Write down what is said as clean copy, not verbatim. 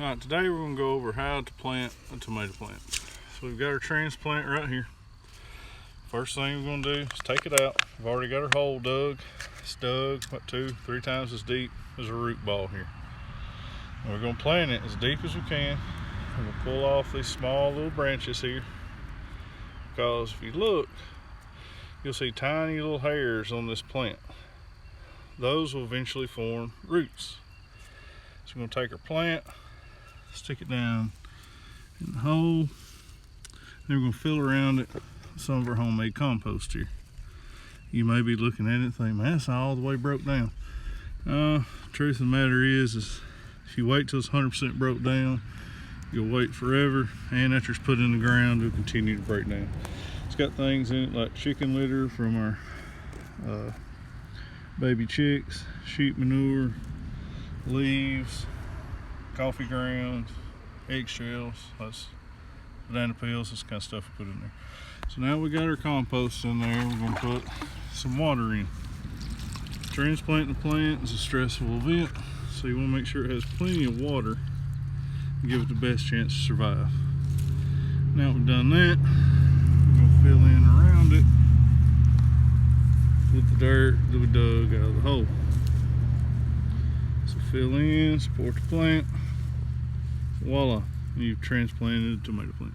Alright, today we're going to go over how to plant a tomato plant. So we've got our transplant right here. First thing we're going to do is take it out. We've already got our hole dug. It's dug about 2-3 times as deep as a root ball here. And we're going to plant it as deep as we can. And we'll pull off these small little branches here. Because if you look, you'll see tiny little hairs on this plant. Those will eventually form roots. So we're going to take our plant, stick it down in the hole, and then we're going to fill around it with some of our homemade compost here. You may be looking at it and think, man, that's all the way broke down. Truth of the matter is if you wait till it's 100% broke down, you'll wait forever, and after it's put in the ground, it'll continue to break down. It's got things in it like chicken litter from our baby chicks, sheep manure, leaves, coffee grounds, eggshells, that's banana peels, this kind of stuff we put in there. So now we got our compost in there, we're going to put some water in. Transplanting a plant is a stressful event, so you want to make sure it has plenty of water and give it the best chance to survive. Now we've done that, we're going to fill in around it with the dirt that we dug out of the hole. So fill in, support the plant, voila, you've transplanted a tomato plant.